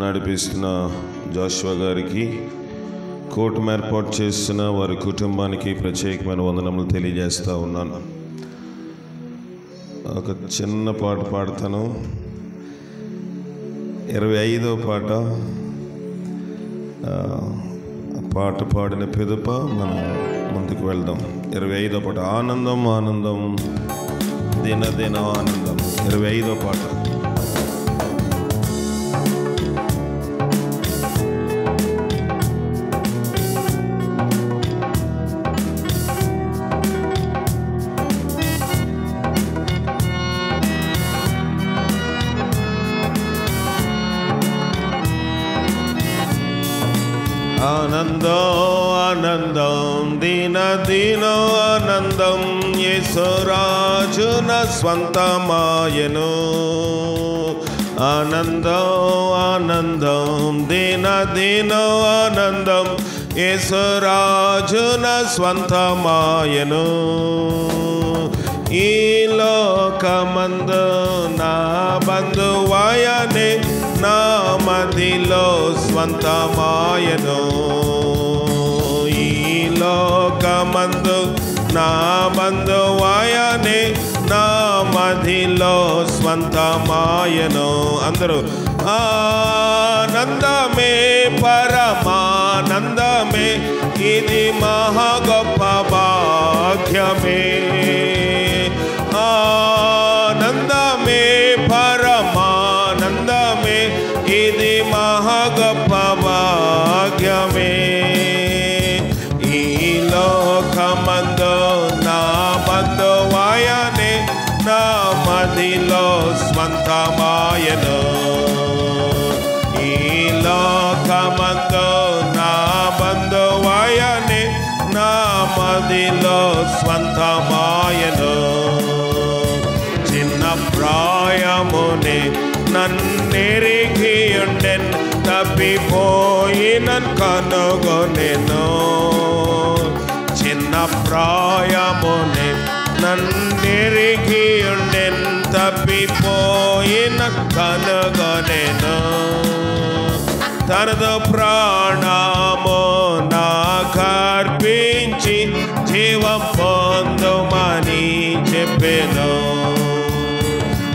నడిపిస్తున్న జాషువా గారికి, కూటమి ఏర్పాటు చేస్తున్న వారి కుటుంబానికి ప్రత్యేకమైన వందనములు తెలియజేస్తూ ఉన్నాను. ఒక చిన్న పాట పాడతాను. 25వ పాట. పాట పాడిన పిదప మనం ముందుకు వెళ్దాం. 25వ పాట. ఆనందం ఆనందం దినదిన ఆనందం. 25వ పాట. ఆనందం ఆనందం దినదిన ఆనందం యేసురాజున స్వంతమాయను. ఆనందం ఆనందం దినదిన ఆనందం యేసురాజున స్వంతమాయను. ఈ లోకమందు నా బంధువాయనే నా మదిలో స్వంతమాయను. ఈ లోకమందు నా బంధువాయనే నా మదిలో స్వంతమాయను. అందరూ ఆనందమే పరమానందమే, ఇది మహా గొప్ప భాగ్యమే. ఆనందమే పరమానందమే, ఇది మహా గొప్ప భాగ్యమే. ఈ లోకమందు నా బంధువాయనే నా మదిలో స్వంతమాయను. ఈ లోకమందు నా బంధువాయనే నా మదిలో స్వంతమాయను. చిన్న ప్రాయమునే నన్నెరిగియుండెన్, తప్పిపోయిన కనుగొనెను. చిన్న ప్రాయమునే నన్నెరిగియుండెన్, తప్పిపోయిన కనుగొనెను. తనదు ప్రాణము నాకర్పించి జీవం పొందుమని చెప్పెను.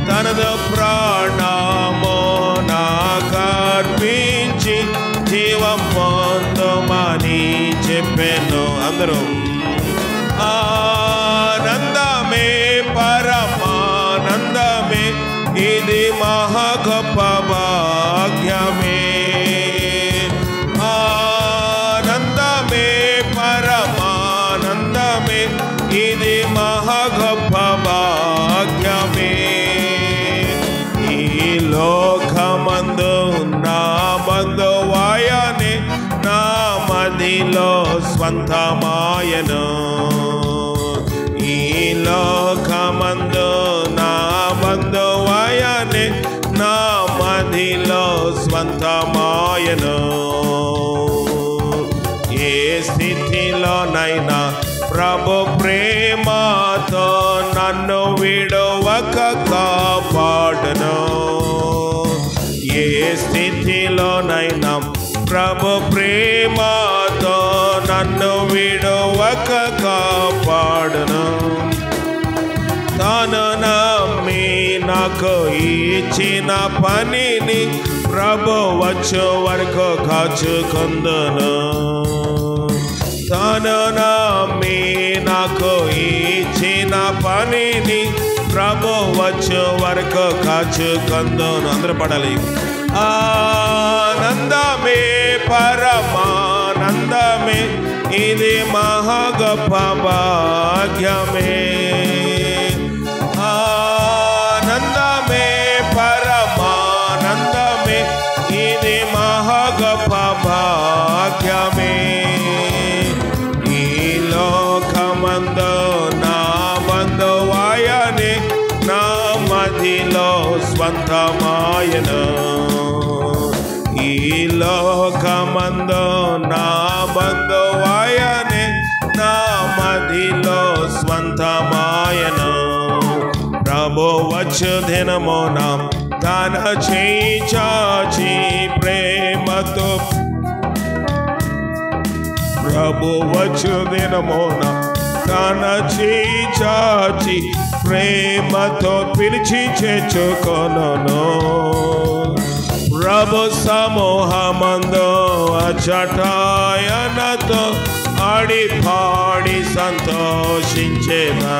తనదు ప్రాణము నాకర్పించి జీవం పొందుమని చెప్పెను. అందరూ ఆనందమే పరమానందమే, ఇది మహా గొప్ప భాగ్యమే. ఆనందమే పరమానందమే, ఇది మహా గొప్ప భాగ్యమే. ఈ లోకమందు నా బంధువాయనే నా మదిలో స్వంతమాయను. ఈ లోకమందు నా బంధువాయనే నా మదిలో స్వంతమాయను. ఏ స్థితిలోనైనా ప్రభు ప్రేమతో నన్ను విడువక కాపాడును. ఏ స్థితిలోనైనా ప్రభు ప్రేమతో నన్ను విడువక కాపాడును. తాను నమ్మి నాకు ఇచ్చిన పనిని ప్రభు వచ్చే వరకు కాచుకుందును. తాను నమ్మి నాకు ఇచ్చిన పనిని ప్రభు వచ్చే వరకు కాచుకుందును. అందరూ పడాలి. ఆనందమే పరమానందమే, ఇది మహా గొప్ప భాగ్యమే. ఆనందమే పరమానందమే, ఇది మహా గొప్ప భాగ్యమే. ఈ లోకమందు నా బంధువాయనే నా మదిలో స్వంతమాయను. ఈ లోకమందు నా బంధువాయనే నా మదిలో స్వంతమాయను. ప్రభు వచ్చు దినమున తన చేయి చాచి ప్రేమ ప్రభు వచ్చు దినమున తన చేయి చాచి ప్రేమతో పిలిచి చేర్చుకొనును. ప్రభు సమూహమందు అచటాయనతో ఆడి పాడి సంతోషించేదా.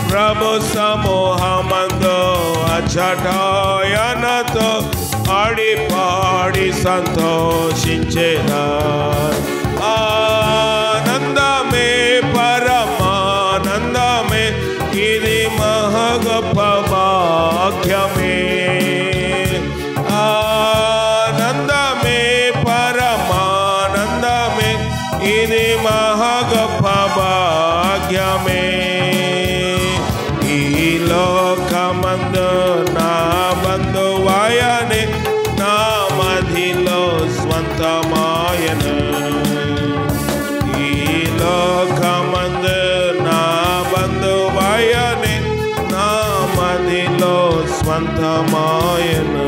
ప్రభు సమూహమందు అచటాయనతో ఆడి పాడి సంతోషించేదా. ఆనందమే పరమానందమే ఇది మహా గొప్ప భాగ్యమే. ఆనందమే పరమానందమే ఇది మహా గొప్ప భాగ్యమే. ఈ లోకమందు నా బంధువాయనే నా మదిలో స్వంతమాయనే. ఈ లోకమందు నా బంధువాయనే నా మదిలో స్వంతమాయను.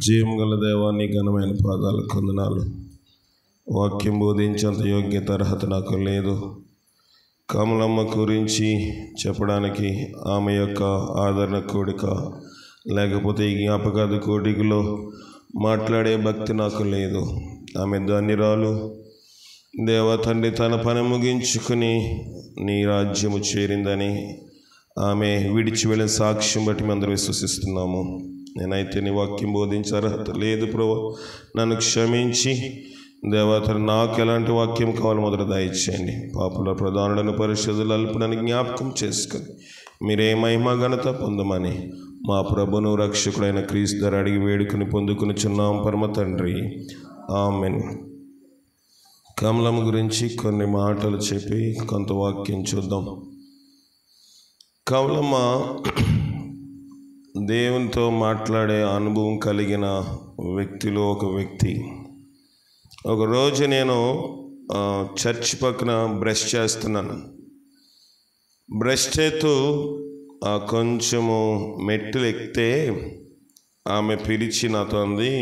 జీవం గల దేవాన్ని ఘనమైన పాదాలకు వందనాలు. వాక్యం బోధించేంత యోగ్యత అర్హత నాకు లేదు. కమలమ్మ గురించి చెప్పడానికి ఆమె యొక్క ఆదరణ కోడిక లేకపోతే ఈ జ్ఞాపకాది కోడికలో మాట్లాడే భక్తి నాకు లేదు. ఆమె ధన్యురాలు. దేవా తండ్రి తన పని ముగించుకుని నీ రాజ్యము చేరిందని ఆమె విడిచి వెళ్ళిన సాక్ష్యం బట్టి మేము అందరూ విశ్వసిస్తున్నాము. నేనైతే నీ వాక్యం బోధించే అర్హత లేదు ప్రభు, నన్ను క్షమించి దేవతలు నాకు ఎలాంటి వాక్యం కావాలి మొదట దయచేయండి. పాపుల ప్రధానులను పరిశుద్ధులు అల్పుడని జ్ఞాపకం చేసుకొని మీరే మహిమ ఘనత పొందమని మా ప్రభును రక్షకుడైన క్రీస్తు ధర అడిగి వేడుకుని పొందుకునిచున్నాం పరమ తండ్రి, ఆమెన్. కమలమ్మ గురించి కొన్ని మాటలు చెప్పి కొంత వాక్యం చూద్దాం. కమలమ్మ దేవునితో మాట్లాడే అనుభవం కలిగిన వ్యక్తిలో ఒక వ్యక్తి. ఒకరోజు నేను చర్చ్ పక్కన బ్రష్ చేస్తున్నాను. బ్రష్ చేస్తూ కొంచెము మెట్లు ఎక్కితే ఆమె పిలిచి నాతో అంది,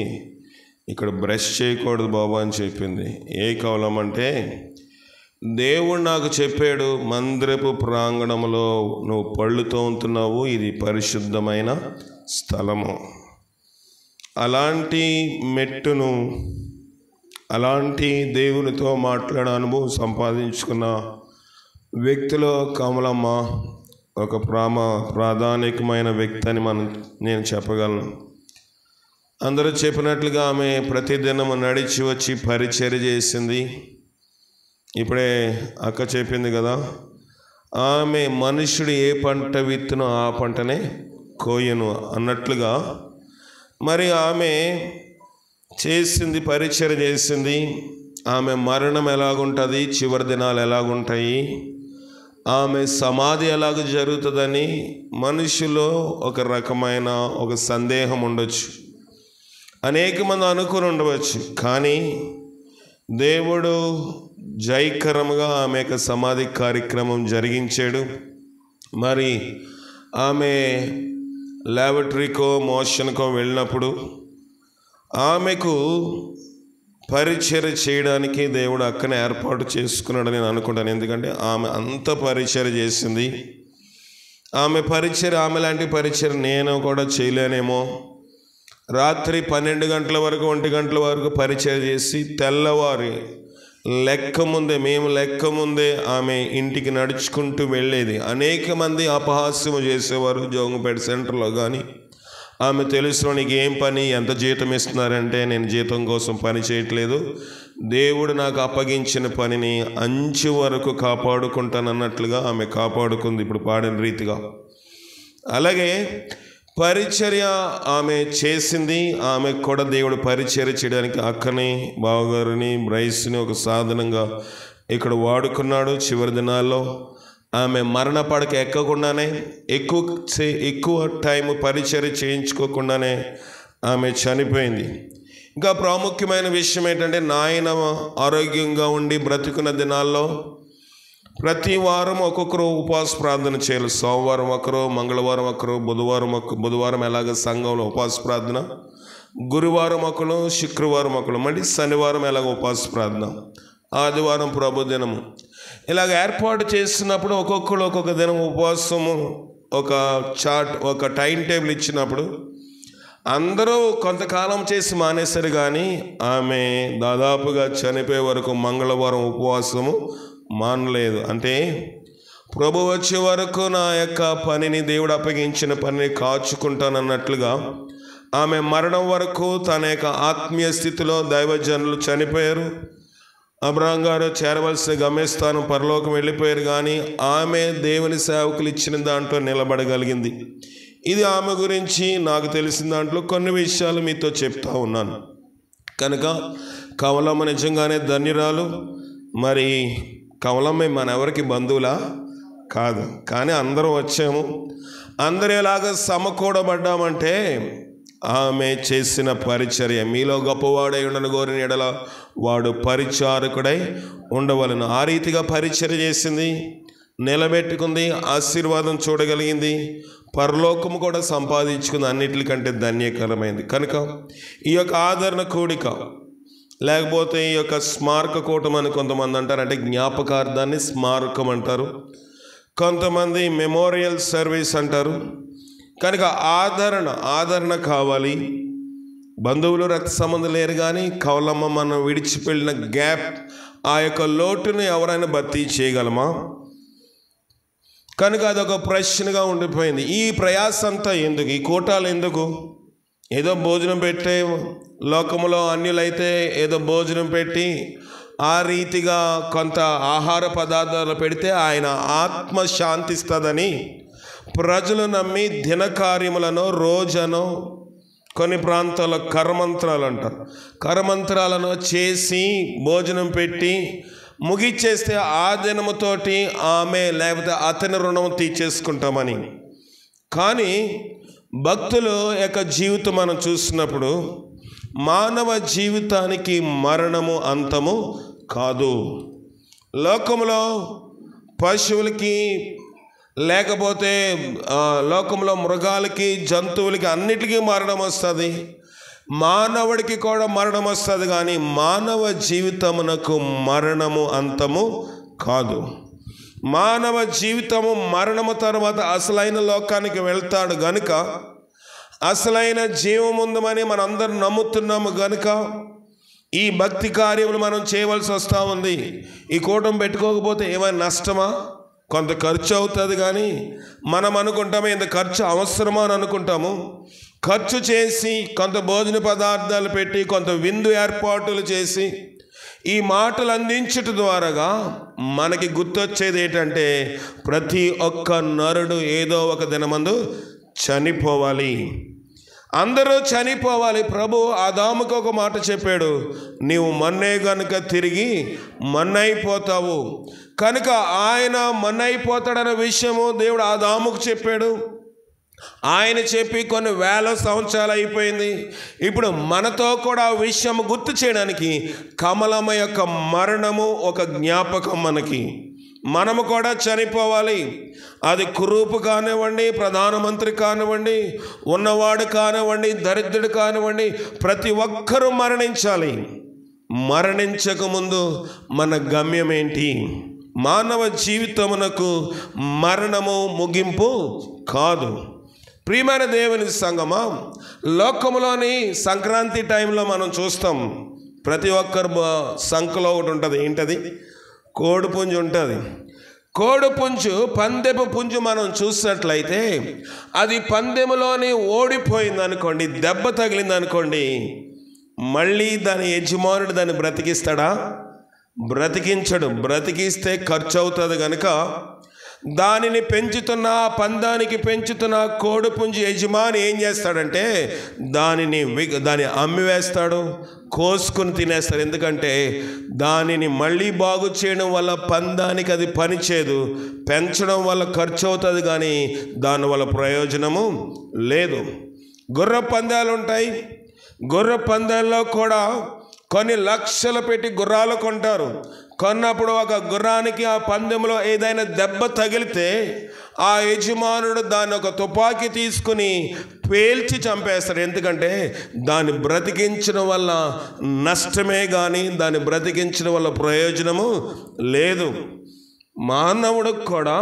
ఇక్కడ బ్రష్ చేయకూడదు బాబా అని చెప్పింది. ఏ కమలమ్మంటే, దేవుడు నాకు చెప్పాడు మందిరపు ప్రాంగణంలో నువ్వు పళ్ళు తోముతున్నావు, ఇది పరిశుద్ధమైన స్థలము. అలాంటి మెట్టును, అలాంటి దేవునితో మాట్లాడే అనుభవం సంపాదించుకున్న వ్యక్తిలో కమలమ్మ ఒక ప్రాధానికమైన వ్యక్తి అని నేను చెప్పగలను. అందరూ చెప్పినట్లుగా ఆమె ప్రతిదినము నడిచి వచ్చి పరిచర్య చేసింది. ఇప్పుడే అక్క చెప్పింది కదా, ఆమె మనుషుడు ఏ పంట విత్తునో ఆ పంటనే కోయను అన్నట్లుగా మరి ఆమె చేసింది, పరిచర్య చేసింది. ఆమె మరణం ఎలాగుంటుంది, చివరి దినాలు ఎలాగుంటాయి, ఆమె సమాధి ఎలాగ జరుగుతుందని మనుషులో ఒక రకమైన ఒక సందేహం ఉండొచ్చు. అనేక మంది అనుకుని ఉండవచ్చు. కానీ దేవుడు జయకరంగా ఆమె యొక్క సమాధి కార్యక్రమం జరిగించాడు. మరి ఆమె ల్యాబొరేటరీకో మోషన్కో వెళ్ళినప్పుడు ఆమెకు పరిచర్య చేయడానికి దేవుడు అక్కనే ఏర్పాటు చేసుకున్నాడని నేను అనుకుంటాను. ఎందుకంటే ఆమె అంత పరిచర్య చేసింది. ఆమె పరిచర్య, ఆమె లాంటి పరిచర్య నేను కూడా చేయలేనేమో. రాత్రి 12 గంటల వరకు 1 గంటల వరకు పరిచర్య చేసి తెల్లవారి మేము లెక్క ముందే ఆమె ఇంటికి నడుచుకుంటూ వెళ్ళేది. అనేక మంది అపహాస్యము చేసేవారు జోగుపేట సెంటర్లో. కానీ ఆమె తెలుసులో నీకు ఏం పని, ఎంత జీతం ఇస్తున్నారంటే, నేను జీతం కోసం పని చేయట్లేదు, దేవుడు నాకు అప్పగించిన పనిని అంచు వరకు కాపాడుకుంటానన్నట్లుగా ఆమె కాపాడుకుంది ఇప్పుడు పాడిన రీతిగా. అలాగే పరిచర్య ఆమె చేసింది. ఆమె కూడా దేవుడు పరిచర్య చేయడానికి అక్కని, బావగారిని, బ్రైస్ని ఒక సాధనంగా ఇక్కడ వాడుకున్నాడు. చివరి దినాల్లో ఆమె మరణ పడక ఎక్కకుండానే ఎక్కువ టైం పరిచర్య చేయించుకోకుండానే ఆమె చనిపోయింది. ఇంకా ప్రాముఖ్యమైన విషయం ఏంటంటే, నాయన ఆరోగ్యంగా ఉండి బ్రతుకున్న దినాల్లో ప్రతి వారం ఒక్కొక్కరు ఉపవాస ప్రార్థన చేయాలి. సోమవారం ఒకరు, మంగళవారం ఒకరు, బుధవారం ఎలాగ సంఘంలో ఉపవాస ప్రార్థన, గురువారం ఒకరు, శుక్రవారం ఒకరు, మళ్ళీ శనివారం ఎలాగ ఉపవాస ప్రార్థన, ఆదివారం ప్రభు దినము. ఇలాగ ఏర్పాటు చేసినప్పుడు ఒక్కొక్కరు ఒక్కొక్క దినం ఉపవాసము ఒక చార్ట్, ఒక టైం టేబుల్ ఇచ్చినప్పుడు అందరూ కొంతకాలం చేసి మానేశారు. కానీ ఆమె దాదాపుగా చనిపోయే వరకు మంగళవారం ఉపవాసము మానలేదు. అంటే ప్రభు వచ్చే వరకు నా యొక్క పనిని, దేవుడు అప్పగించిన పనిని కాచుకుంటానన్నట్లుగా ఆమె మరణం వరకు తన యొక్క ఆత్మీయ స్థితిలో దైవజనులు చనిపోయారు. అబ్రహాం గారు చేరవలసిన గమ్యస్థానం పరలోకం వెళ్ళిపోయారు. కానీ ఆమె దేవుని సేవకులు ఇచ్చిన దాంట్లో నిలబడగలిగింది. ఇది ఆమె గురించి నాకు తెలిసిన దాంట్లో కొన్ని విషయాలు మీతో చెప్తా ఉన్నాను. కనుక కమలమ్మ నిజంగానే ధన్యురాలు. మరి కమలమ్మ మన ఎవరికి బంధువులా కాదు, కానీ అందరం వచ్చాము. అందరూ ఎలాగ సమకూడబడ్డామంటే ఆమె చేసిన పరిచర్య. మీలో గొప్పవాడై ఉండను కోరిన ఎడల వాడు పరిచారకుడై ఉండవలను. ఆ రీతిగా పరిచర్య చేసింది, నిలబెట్టుకుంది, ఆశీర్వాదం చూడగలిగింది, పరలోకము కూడా సంపాదించుకుంది. అన్నిటికంటే ధన్యకరమైంది. కనుక ఈ యొక్క ఆదరణ కూడిక, లేకపోతే ఈ యొక్క స్మారక కూటం అని కొంతమంది అంటారు, అంటే జ్ఞాపకార్థాన్ని స్మారకం అంటారు, కొంతమంది మెమోరియల్ సర్వీస్ అంటారు. కనుక ఆదరణ కావాలి. బంధువులు రక్త సంబంధం లేరు, కానీ కవలమ్మ మనం విడిచిపెళ్ళిన గ్యాప్, ఆ యొక్క లోటును ఎవరైనా భర్తీ చేయగలమా? కనుక అదొక ప్రశ్నగా ఉండిపోయింది. ఈ ప్రయాస అంతా ఎందుకు? ఈ కూటాలు ఎందుకు? ఏదో భోజనం పెట్టే, లోకములో అన్యులైతే ఏదో భోజనం పెట్టి ఆ రీతిగా కొంత ఆహార పదార్థాలు పెడితే ఆయన ఆత్మ శాంతిస్తుందని ప్రజలు నమ్మి దినకార్యములను, రోజును, కొన్ని ప్రాంతాల్లో కరమంత్రాలు అంటారు, కరమంత్రాలను చేసి భోజనం పెట్టి ముగిచ్చేస్తే ఆ దినముతోటి ఆమె లేకపోతే అతని రుణం తీర్చేసుకుంటామని. కానీ భక్తుల యొక్క జీవితం మనం చూసినప్పుడు మానవ జీవితానికి మరణము అంతము కాదు. లోకంలో పశువులకి, లేకపోతే లోకంలో మృగాలకి, జంతువులకి అన్నిటికీ మరణం వస్తుంది. మానవుడికి కూడా మరణం వస్తుంది. కానీ మానవ జీవితమునకు మరణము అంతము కాదు. మానవ జీవితము మరణము తర్వాత అసలైన లోకానికి వెళ్తాడు గనుక, అసలైన జీవం ఉందని మనందరం నమ్ముతున్నాము గనుక ఈ భక్తి కార్యములు మనం చేయవలసి వస్తూ ఉంది. ఈ కూటం పెట్టుకోకపోతే ఏమైనా నష్టమా? కొంత ఖర్చు అవుతుంది. కానీ మనం అనుకుంటాము ఇంత ఖర్చు అవసరమా అని అనుకుంటాము. ఖర్చు చేసి కొంత భోజన పదార్థాలు పెట్టి కొంత విందు ఏర్పాట్లు చేసి ఈ మాటలు అందించటం ద్వారాగా మనకి గుర్తొచ్చేది ఏంటంటే ప్రతి ఒక్క నరుడు ఏదో ఒక దినమందు చనిపోవాలి. అందరూ చనిపోవాలి. ప్రభు ఆదాముకు ఒక మాట చెప్పాడు, నీవు మన్నే గనుక తిరిగి మన్నైపోతావు. కనుక ఆయన మన్నైపోతాడన్న విషయము దేవుడు ఆదాముకు చెప్పాడు. ఆయన చెప్పి కొన్ని వేల సంవత్సరాలు అయిపోయింది. ఇప్పుడు మనతో కూడా ఆ విషయం గుర్తు చేయడానికి కమలమ్మ యొక్క మరణము ఒక జ్ఞాపకం మనకి. మనము కూడా చనిపోవాలి. అది కురూపు కానివ్వండి, ప్రధానమంత్రి కానివ్వండి, ఉన్నవాడు కానివ్వండి, దరిద్రుడు కానివ్వండి, ప్రతి ఒక్కరూ మరణించాలి. మరణించకముందు మన గమ్యం ఏంటి? మానవ జీవితమునకు మరణము ముగింపు కాదు. ప్రియమైన దేవుని సంగమా, లోకములోని సంక్రాంతి టైంలో మనం చూస్తాం, ప్రతి ఒక్కరు సంఖలో ఒకటి ఉంటుంది. ఏంటది? కోడిపుంజు ఉంటుంది. కోడిపుంజు, పందెపు పుంజు మనం చూసినట్లయితే అది పందెములోని ఓడిపోయింది అనుకోండి, దెబ్బ తగిలింది అనుకోండి, మళ్ళీ దాని యజమానుడు దాన్ని బ్రతికిస్తాడా? బ్రతికించడు. బ్రతికిస్తే ఖర్చు అవుతుంది కనుక దానిని పెంచుతున్న, పందానికి పెంచుతున్న కోడిపుంజు యజమాని ఏం చేస్తాడంటే దాన్ని అమ్మివేస్తాడు, కోసుకుని తినేస్తాడు. ఎందుకంటే దానిని మళ్ళీ బాగు చేయడం వల్ల పందానికి అది పనిచేయదు, పెంచడం వల్ల ఖర్చు అవుతుంది, కానీ దానివల్ల ప్రయోజనము లేదు. గుర్ర పందాలు ఉంటాయి. గుర్ర పందాల్లో కూడా కొన్ని లక్షలు పెట్టి గుర్రాలు కొంటారు. కొన్నప్పుడు ఒక గుర్రానికి ఆ పందెంలో ఏదైనా దెబ్బ తగిలితే ఆ యజమానుడు దాన్ని ఒక తుపాకీ తీసుకుని పేల్చి చంపేస్తాడు. ఎందుకంటే దాన్ని బ్రతికించడం వల్ల నష్టమే కానీ దాన్ని బ్రతికించడం వల్ల ప్రయోజనము లేదు. మానవుడు కూడా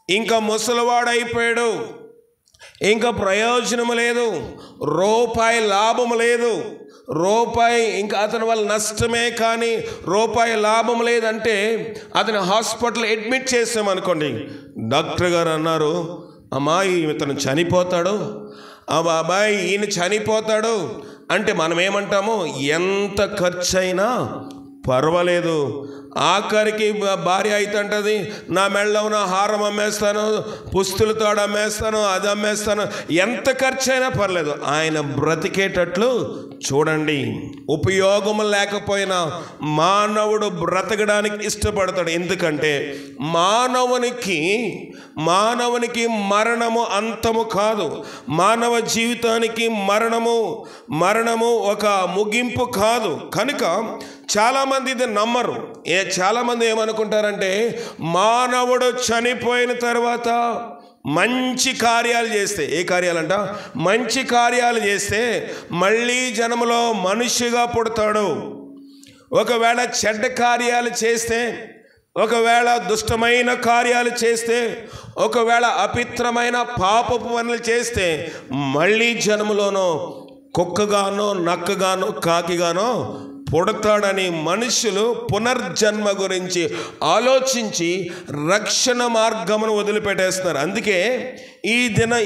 ఇంకా ముసలివాడైపోయాడు, ఇంకా ప్రయోజనము లేదు, రూపాయి లాభము లేదు, రూపాయి ఇంకా అతని వల్ల నష్టమే కానీ రూపాయి లాభం లేదంటే అతని హాస్పిటల్ అడ్మిట్ చేసామనుకోండి, డాక్టర్ గారు అన్నారు, అమ్మాయి ఇతను చనిపోతాడు, అబ్బాయి ఈయన చనిపోతాడు అంటే మనం ఏమంటాము, ఎంత ఖర్చు అయినా పర్వాలేదు. ఆఖరికి భార్య అయితే అంటది, నా మెడలో ఉన్న హారం అమ్మేస్తాను, పుస్తులతో అమ్మేస్తాను, అది అమ్మేస్తాను, ఎంత ఖర్చు అయినా పర్లేదు, ఆయన బ్రతికేటట్లు చూడండి. ఉపయోగం లేకపోయినా మానవుడు బ్రతకడానికి ఇష్టపడతాడు. ఎందుకంటే మానవునికి మరణము అంతము కాదు. మానవ జీవితానికి మరణము ఒక ముగింపు కాదు. కనుక చాలామంది ఇది నమ్మరు. చాలామంది ఏమనుకుంటారంటే మానవుడు చనిపోయిన తర్వాత మంచి కార్యాలు చేస్తే, ఏ కార్యాలంట, మంచి కార్యాలు చేస్తే మళ్ళీ జన్మలో మనిషిగా పుడతాడు. ఒకవేళ చెడ్డ కార్యాలు చేస్తే, ఒకవేళ దుష్టమైన కార్యాలు చేస్తే, ఒకవేళ అపిత్రమైన పాపపు పనులు చేస్తే మళ్ళీ జన్మలోనో కుక్కగానో నక్కగానో కాకిగానో పుడతాడని మనుషులు పునర్జన్మ గురించి ఆలోచించి రక్షణ మార్గమును వదిలిపెట్టేస్తున్నారు. అందుకే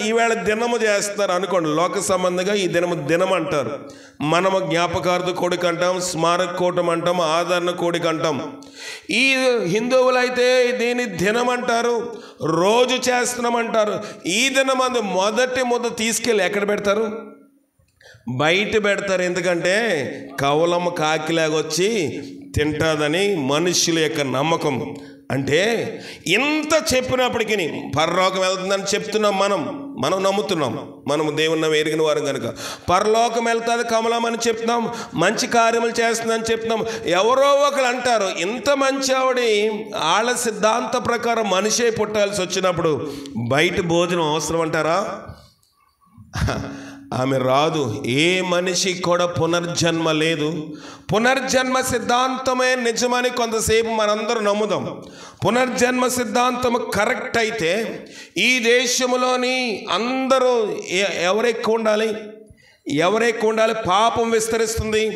ఈవేళ దినము చేస్తున్నారు అనుకోండి, లోక సంబంధంగా ఈ దినం అంటారు. మనము జ్ఞాపకార్థ కోడిక అంటాం, స్మారక కూటం అంటాం, ఆదరణ కోడిక అంటాం. ఈ హిందువులైతే దీని దినం అంటారు, రోజు చేస్తున్నామంటారు. ఈ దినమందు మొదటి ముద్ద తీసుకెళ్ళి ఎక్కడ పెడతారు? బయట పెడతారు. ఎందుకంటే కవలము కాకిలాగొచ్చి తింటాదని మనుషుల యొక్క నమ్మకం. అంటే ఇంత చెప్పినప్పటికీ పరలోకం వెళ్తుందని చెప్తున్నాం, మనం నమ్ముతున్నాం, మనం దేవుని ఎరిగిన వారు కనుక. పరలోకం వెళ్తుంది కమలం అని చెప్తున్నాం, మంచి కార్యములు చేస్తుందని చెప్తున్నాం. ఎవరో ఒకరు అంటారు, ఇంత మంచి ఆవిడ వాళ్ళ సిద్ధాంత ప్రకారం మనిషే పుట్టాల్సి వచ్చినప్పుడు బయట భోజనం అవసరం అంటారా? ఆమె రాదు. ఏ మనిషికి కూడా పునర్జన్మ లేదు. పునర్జన్మ సిద్ధాంతమే నిజమని కొంతసేపు మనందరూ నమ్ముదాం. పునర్జన్మ సిద్ధాంతం కరెక్ట్ అయితే ఈ దేశంలోని అందరూ ఎవరెక్కువ ఉండాలి? పాపం విస్తరిస్తుంది,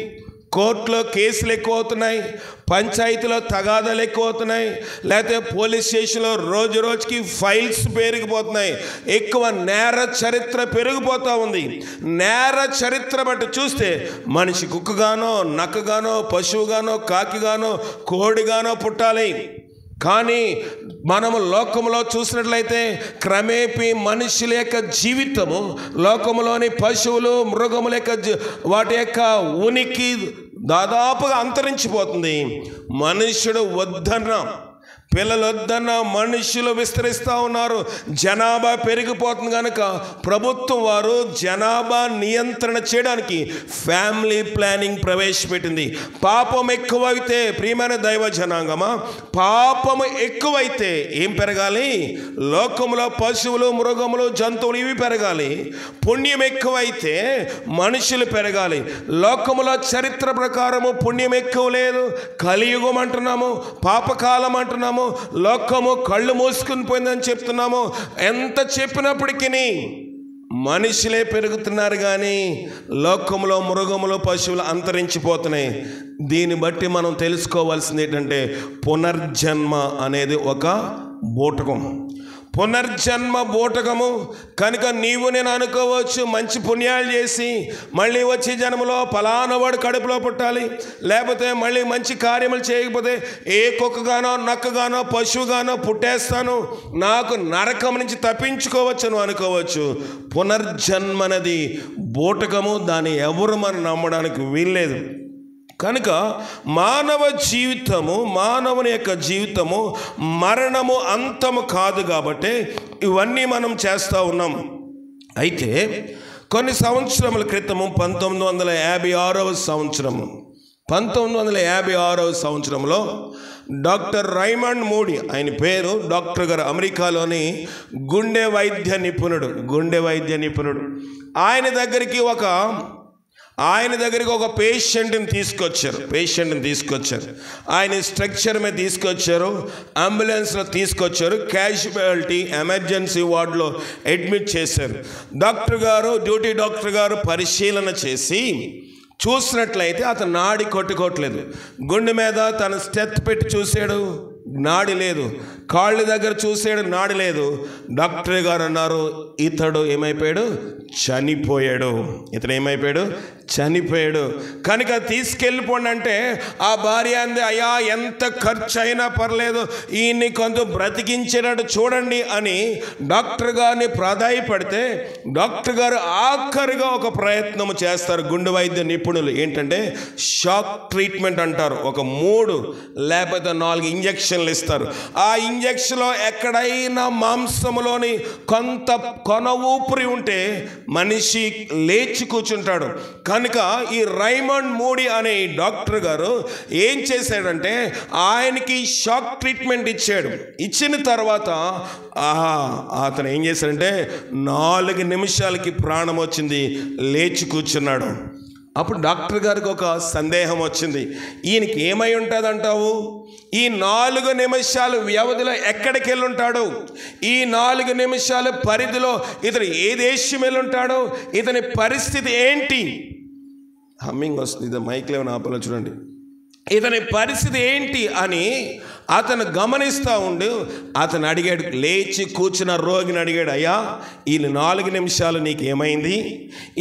కోర్టులో కేసులు ఎక్కువ అవుతున్నాయి, పంచాయతీలో తగాదాలు ఎక్కువ అవుతున్నాయి, లేకపోతే పోలీస్ స్టేషన్లో రోజు రోజుకి ఫైల్స్ పెరిగిపోతున్నాయి, ఎక్కువ నేర చరిత్ర పెరిగిపోతూ ఉంది. నేర చరిత్ర బట్టి చూస్తే మనిషి కుక్కగానో నక్కగానో పశువుగానో కాకిగానో కోడిగానో పుట్టాలి. కానీ మనము లోకంలో చూసినట్లయితే క్రమేపీ మనుషుల యొక్క జీవితము, లోకంలోని పశువులు మృగముల యొక్క వాటి యొక్క ఉనికి దాదాపుగా అంతరించిపోతుంది. మనుష్యుడు వద్దన్నా, పిల్లలు వద్దన్న మనుషులు విస్తరిస్తూ ఉన్నారు. జనాభా పెరిగిపోతుంది కనుక ప్రభుత్వం వారు జనాభా నియంత్రణ చేయడానికి ఫ్యామిలీ ప్లానింగ్ ప్రవేశపెట్టింది. పాపం ఎక్కువైతే, ప్రియమైన దైవ జనాంగమా, పాపము ఎక్కువైతే ఏం పెరగాలి? లోకములో పశువులు మృగములు జంతువులు ఇవి పెరగాలి. పుణ్యం ఎక్కువైతే మనుషులు పెరగాలి. లోకములో చరిత్ర ప్రకారము పుణ్యం ఎక్కువ లేదు, కలియుగం అంటున్నాము, పాపకాలం అంటున్నాము, లోకము కళ్ళు మూసుకుని పోయిందని చెప్తున్నాము. ఎంత చెప్పినప్పటికీ మనుషులే పెరుగుతున్నారు కానీ లోకంలో మృగములు పశువులు అంతరించిపోతున్నాయి. దీన్ని బట్టి మనం తెలుసుకోవాల్సింది ఏంటంటే పునర్జన్మ అనేది ఒక బూటకం. పునర్జన్మ బూటకము కనుక నీవు నేను అనుకోవచ్చు, మంచి పుణ్యాలు చేసి మళ్ళీ వచ్చే జన్మలో ఫలానవాడు కడుపులో పుట్టాలి, లేకపోతే మళ్ళీ మంచి కార్యములు చేయకపోతే ఏ కుక్కగానో నక్కగానో పశువుగానో పుట్టేస్తాను, నాకు నరకం నుంచి తప్పించుకోవచ్చు అని అనుకోవచ్చు. పునర్జన్మ అనేది బూటకము, దాన్ని ఎవరు మనం నమ్మడానికి వీల్లేదు. కనుక మానవుని యొక్క జీవితము మరణము అంతము కాదు కాబట్టి ఇవన్నీ మనం చేస్తూ ఉన్నాం. అయితే కొన్ని సంవత్సరముల క్రితము 1956వ సంవత్సరము 1956వ సంవత్సరంలో డాక్టర్ రైమండ్ మూడీ, ఆయన పేరు డాక్టర్ గారు, అమెరికాలోని గుండె వైద్య నిపుణుడు. ఆయన దగ్గరికి ఒక పేషెంట్ని తీసుకొచ్చారు. ఆయన స్ట్రక్చర్ మీద తీసుకొచ్చారు, అంబులెన్స్లో తీసుకొచ్చారు, క్యాజువాలిటీ ఎమర్జెన్సీ వార్డులో అడ్మిట్ చేశారు. డ్యూటీ డాక్టర్ గారు పరిశీలన చేసి చూసినట్లయితే అతను నాడి కొట్టుకోవట్లేదు. గుండె మీద తన స్టెత్ పెట్టి చూశాడు, నాడి లేదు. కాళ్ళ దగ్గర చూసాడు, నాడి లేదు. డాక్టర్ గారు అన్నారు, ఇతడు ఏమైపోయాడు? చనిపోయాడు. కనుక తీసుకెళ్ళిపోండి అంటే ఆ భార్య అంది, అయ్యా ఎంత ఖర్చు అయినా పర్లేదు, ఈయన్ని కొంత బ్రతికించినట్టు చూడండి అని డాక్టర్ గారిని ప్రాధాయపడితే డాక్టర్ గారు ఆఖరిగా ఒక ప్రయత్నం చేస్తారు. గుండె వైద్య నిపుణులు ఏంటంటే షాక్ ట్రీట్మెంట్ అంటారు. ఒక 3 లేకపోతే 4 ఇంజక్షన్లు ఇస్తారు. ఆ ఇంజక్షన్లో ఎక్కడైనా మాంసంలోని కొంత కొన ఊపిరి ఉంటే మనిషి లేచి కూర్చుంటాడు. కనుక ఈ రైమండ్ మూడీ అనే డాక్టర్ గారు ఏం చేశాడంటే ఆయనకి షాక్ ట్రీట్మెంట్ ఇచ్చాడు. ఇచ్చిన తర్వాత అతను ఏం చేశాడంటే 4 నిమిషాలకి ప్రాణం వచ్చింది, లేచి కూర్చున్నాడు. అప్పుడు డాక్టర్ గారికి ఒక సందేహం వచ్చింది, ఈయనకి ఏమై ఉంటుందంటావు? ఈ 4 నిమిషాలు వ్యవధిలో ఎక్కడికి వెళ్ళి ఉంటాడు? ఈ 4 నిమిషాల పరిధిలో ఇతను ఏ దేశం వెళ్ళి ఉంటాడు? ఇతని పరిస్థితి ఏంటి? హమ్మింగ్ వస్తుంది, ఇది మైక్లో ఏమైనా ఆపలో చూడండి. ఇతని పరిస్థితి ఏంటి అని అతను గమనిస్తూ ఉండు. అతను అడిగాడు, లేచి కూర్చున్న రోగిని అడిగాడు, అయ్యా ఈ 4 నిమిషాలు నీకు ఏమైంది?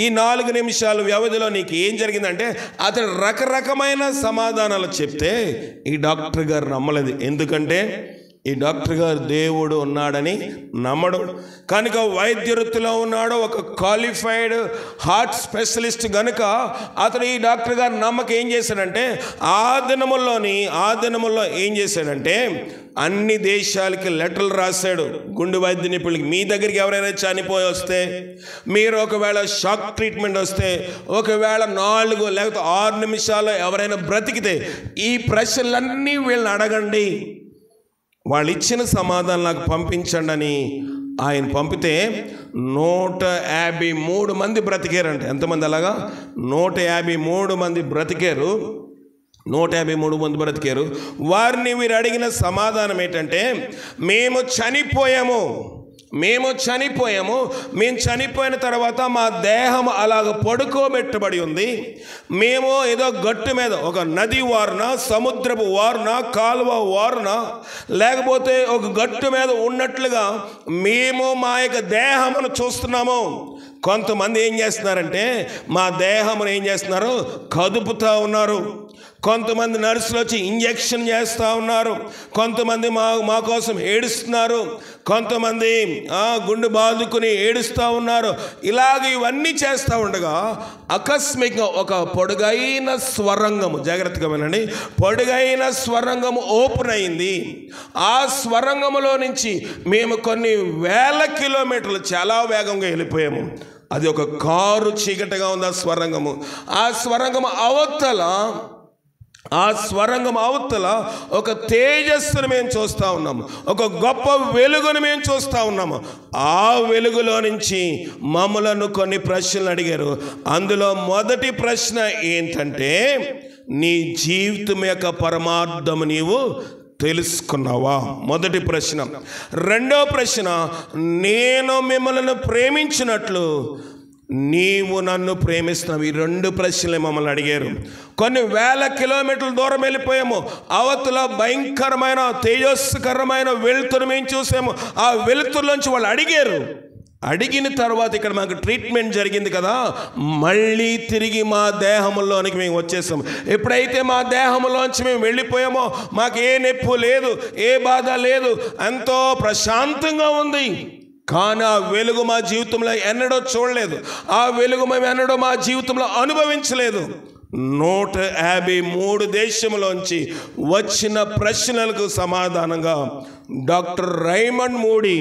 ఈ 4 నిమిషాల వ్యవధిలో నీకు ఏం జరిగిందంటే అతను రకరకమైన సమాధానాలు చెప్తే ఈ డాక్టర్ గారు నమ్మలేదు. ఎందుకంటే ఈ డాక్టర్ గారు దేవుడు ఉన్నాడని నమ్మడు. కనుక వైద్య వృత్తిలో ఉన్నాడు, ఒక క్వాలిఫైడ్ హార్ట్ స్పెషలిస్ట్. కనుక అతను ఈ డాక్టర్ గారు నమ్మకం ఏం చేశాడంటే ఆ దినముల్లో ఏం చేశాడంటే అన్ని దేశాలకి లెటర్లు రాశాడు. గుండె వైద్య నిపుణులకి, మీ దగ్గరికి ఎవరైనా చనిపోయి వస్తే, మీరు ఒకవేళ షాక్ ట్రీట్మెంట్ వస్తే, ఒకవేళ 4 లేకపోతే 6 నిమిషాల్లో ఎవరైనా బ్రతికితే ఈ ప్రశ్నలన్నీ వీళ్ళని అడగండి, వాళ్ళు ఇచ్చిన సమాధానం నాకు పంపించండి అని ఆయన పంపితే 153 మంది బ్రతికారంట. ఎంతమంది? అలాగా 153 మంది బ్రతికారు. 153 మంది బ్రతికారు. వారిని వీరు అడిగిన సమాధానం ఏంటంటే మేము చనిపోయాము. మేము చనిపోయిన తర్వాత మా దేహం అలాగ పడుకోబెట్టబడి ఉంది. మేము ఏదో గట్టు మీద ఒక నది వారున, సముద్రపు వారున, కాలువ వారున, లేకపోతే ఒక గట్టు మీద ఉన్నట్లుగా మేము మా యొక్క దేహమును చూస్తున్నాము. కొంతమంది ఏం చేస్తున్నారంటే మా దేహమును ఏం చేస్తున్నారు? కదుపుతూ ఉన్నారు. కొంతమంది నర్సులు వచ్చి ఇంజెక్షన్ చేస్తూ ఉన్నారు. కొంతమంది మా కోసం ఏడుస్తున్నారు. కొంతమంది గుండె బాదుకుని ఏడుస్తూ ఉన్నారు. ఇలాగ ఇవన్నీ చేస్తూ ఉండగా ఆకస్మికంగా ఒక పొడుగైన స్వరంగము, జాగ్రత్తగా వినండి, పొడుగైన స్వరంగము ఓపెన్ అయింది. ఆ స్వరంగములో నుంచి మేము కొన్ని వేల కిలోమీటర్లు చాలా వేగంగా వెళ్ళిపోయాము. అది ఒక కారు చీకటిగా ఉంది ఆ స్వరంగము అవతల ఒక తేజస్సును మేము చూస్తూ ఉన్నాము, ఒక గొప్ప వెలుగును మేము చూస్తూ ఉన్నాము. ఆ వెలుగులో నుంచి మమ్మలను కొన్ని ప్రశ్నలు అడిగారు. అందులో మొదటి ప్రశ్న ఏంటంటే నీ జీవితం యొక్క పరమార్థము నీవు తెలుసుకున్నావా? మొదటి ప్రశ్న. రెండో ప్రశ్న, నేను మిమ్మల్ని ప్రేమించినట్లు నీవు నన్ను ప్రేమిస్తున్నావు. ఈ 2 ప్రశ్నలు మమ్మల్ని అడిగారు. కొన్ని వేల కిలోమీటర్ల దూరం వెళ్ళిపోయాము. అవతల భయంకరమైన తేజస్కరమైన వెలుతురు మేము చూసాము. ఆ వెలుతురులోంచి వాళ్ళు అడిగిన తర్వాత ఇక్కడ మాకు ట్రీట్మెంట్ జరిగింది కదా, మళ్ళీ తిరిగి మా దేహంలోనికి మేము వచ్చేసాము. ఎప్పుడైతే మా దేహంలోంచి మేము వెళ్ళిపోయామో మాకు ఏ నొప్పి లేదు, ఏ బాధ లేదు, ఎంతో ప్రశాంతంగా ఉంది. కానీ ఆ వెలుగు మా జీవితంలో ఎన్నడూ చూడలేదు. ఆ వెలుగు మేము ఎన్నడూ మా జీవితంలో అనుభవించలేదు. 153 దేశంలోంచి వచ్చిన ప్రశ్నలకు సమాధానంగా డాక్టర్ రైమండ్ మూడీ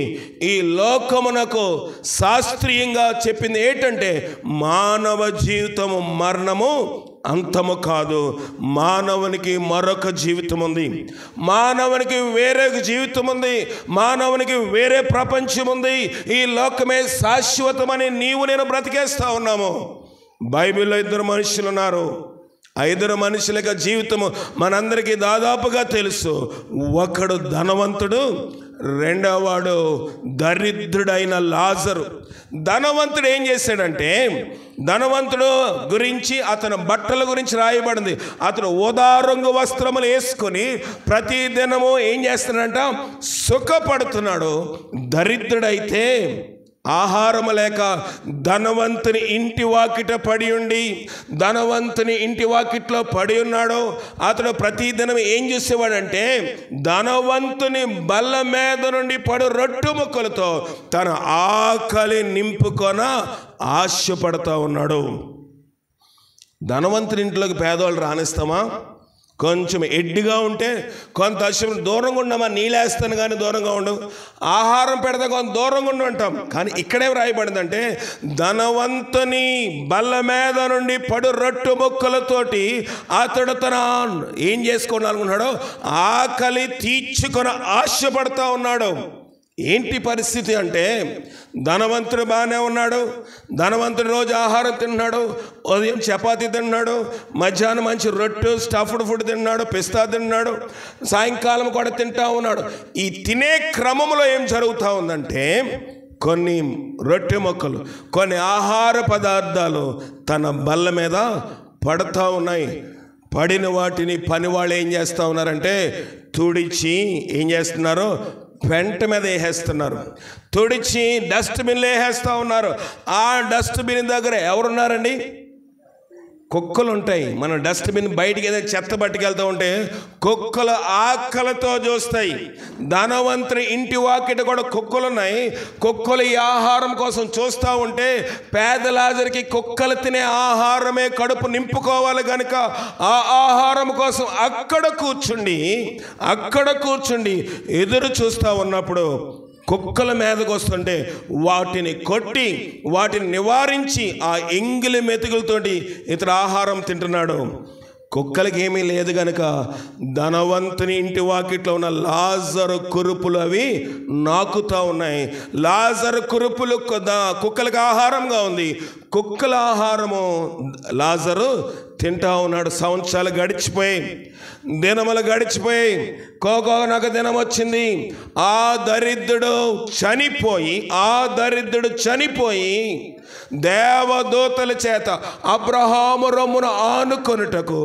ఈ లోకమునకు శాస్త్రీయంగా చెప్పింది ఏంటంటే, మానవ జీవితము మరణము అంతము కాదు, మానవునికి మరొక జీవితం ఉంది, మానవునికి వేరే జీవితం ఉంది, మానవునికి వేరే ప్రపంచం ఉంది. ఈ లోకమే శాశ్వతమని నీవు నేను బ్రతికేస్తా ఉన్నాము. బైబిల్లో 2 మనుషులు ఉన్నారు. 5 మనుషుల యొక్క జీవితము మనందరికీ దాదాపుగా తెలుసు. ఒకడు ధనవంతుడు, రెండవవాడు దరిద్రుడైన లాజరు. ధనవంతుడు ఏం చేశాడంటే, ధనవంతుడు గురించి అతని బట్టల గురించి రాయబడింది. అతను ఊదా రంగు వస్త్రములు వేసుకొని ప్రతి దినము ఏం చేస్తున్నాడంట, సుఖపడుతున్నాడు. దరిద్రుడైతే ఆహారము లేక ధనవంతుని ఇంటి వాకిట పడి ఉండి, ధనవంతుని ఇంటి వాకిట్లో పడి ఉన్నాడు. అతడు ప్రతిదినం ఏం చూసేవాడంటే, ధనవంతుని బల్ల మీద నుండి పడు రొట్టె ముక్కలతో తన ఆకలి నింపుకొన ఆశపడతా ఉన్నాడు. ధనవంతుని ఇంట్లోకి పేదవాళ్ళు రానిస్తామా? కొంచెం ఎడ్డిగా ఉంటే కొంత దూరంగా ఉండమా, నీళ్ళేస్తాను కానీ దూరంగా ఉండవు, ఆహారం పెడతా కొంత దూరంగా ఉండి ఉంటాం. కానీ ఇక్కడే రాయబడిందంటే, ధనవంతుని బల్ల మీద నుండి పడు రొట్టె ముక్కలతోటి అతడు తన ఏం చేసుకోవాలనుకున్నాడో ఆకలి తీర్చుకొని ఆశపడతా ఉన్నాడు. ఏంటి పరిస్థితి అంటే, ధనవంతుడు బాగానే ఉన్నాడు. ధనవంతుడు రోజు ఆహారం తిన్నాడు, ఉదయం చపాతీ తిన్నాడు, మధ్యాహ్నం మంచి రొట్టె స్టఫ్డ్ ఫుడ్ తిన్నాడు, పిస్తా తిన్నాడు, సాయంకాలం కూడా తింటా ఉన్నాడు. ఈ తినే క్రమంలో ఏం జరుగుతూ ఉందంటే, కొన్ని రొట్టె ముక్కలు, కొన్ని ఆహార పదార్థాలు తన బల్ల మీద పడుతూ ఉన్నాయి. పడిన వాటిని పని వాళ్ళు ఏం చేస్తూ ఉన్నారంటే, తుడిచి ఏం చేస్తున్నారు, పెంట మీద వేసేస్తున్నారు. తుడిచి డస్ట్బిన్లో వేసేస్తూ ఉన్నారు. ఆ డస్ట్బిన్ దగ్గర ఎవరున్నారండి? కుక్కలు ఉంటాయి. మనం డస్ట్బిన్ బయటికి ఏదైనా చెత్త పట్టుకెళ్తూ ఉంటే కుక్కలు ఆకలితో చూస్తాయి. ధనవంతుని ఇంటి వాకిట కూడా కుక్కలు ఉన్నాయి. కుక్కలు ఈ ఆహారం కోసం చూస్తూ ఉంటే, పేద లాజరుకి కుక్కలు తినే ఆహారమే కడుపు నింపుకోవాలి కనుక ఆ ఆహారం కోసం అక్కడ కూర్చుండి ఎదురు చూస్తూ ఉన్నప్పుడు కుక్కల మీదకు వస్తుంటే వాటిని కొట్టి వాటిని నివారించి ఆ ఎంగిలి మెతుకులతోటి ఇతర ఆహారం తింటున్నాడు. కుక్కలకి ఏమీ లేదు కనుక ధనవంతుని ఇంటి వాకిట్లో ఉన్న లాజరు కురుపులు అవి నాకుతూ ఉన్నాయి. లాజరు కురుపులు కుక్కలకు ఆహారంగా ఉంది. కుక్కల ఆహారము లాజరు తింటా ఉన్నాడు. సంవత్సరాలు గడిచిపోయి, దినములు గడిచిపోయి, కోకోనొక దినం వచ్చింది. ఆ దరిద్రుడు చనిపోయి దేవదూతల చేత అబ్రహాము రొమ్మును ఆనుకొనుటకు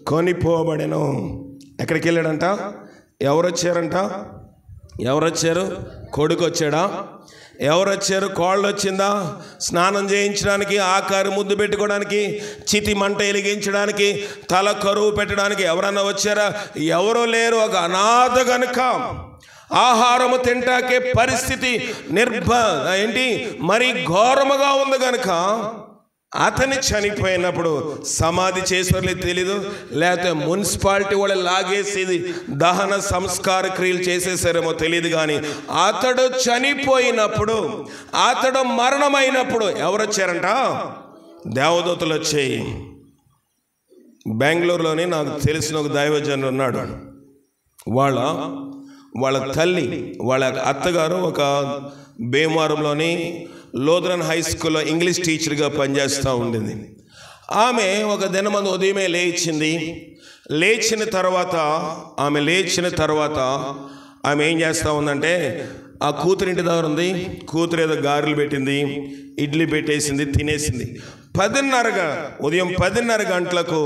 కొనిపోబడెను. ఎక్కడికి వెళ్ళాడంట? ఎవరొచ్చారు? కొడుకు వచ్చాడా? ఎవరొచ్చారు? కోళ్ళు వచ్చిందా? స్నానం చేయించడానికి, ఆకారు ముద్దు పెట్టుకోవడానికి, చితి మంట వెలిగించడానికి, తల కరువు పెట్టడానికి ఎవరన్నా వచ్చారా? ఎవరూ లేరు. ఒక అనాథ గనుక ఆహారము తింటాకే పరిస్థితి మరి ఘోరముగా ఉంది కనుక అతని చనిపోయినప్పుడు సమాధి చేసేవాళ్ళకి తెలీదు, లేకపోతే మున్సిపాలిటీ వాళ్ళు లాగేసేది దహన సంస్కార క్రియలు చేసేసారేమో తెలియదు. కానీ అతడు చనిపోయినప్పుడు, అతడు మరణమైనప్పుడు ఎవరు వచ్చారంట? దేవదూతలు వచ్చాయి. బెంగళూరులోని నాకు తెలిసిన ఒక దైవజనుడు ఉన్నాడు. వాళ్ళ తల్లి, వాళ్ళ అత్తగారు ఒక భీమవరంలోని లోదరన్ హై స్కూల్లో ఇంగ్లీష్ టీచర్గా పనిచేస్తూ ఉండింది. ఆమె ఒక దినమందు ఉదయమే లేచిన తర్వాత ఆమె ఏం చేస్తూ ఉందంటే, ఆ కూతురింటి దగ్గర ఉంది. కూతురు ఏదో గారెలు పెట్టింది, ఇడ్లీ పెట్టేసింది, తినేసింది. ఉదయం 10:30 గంటలకు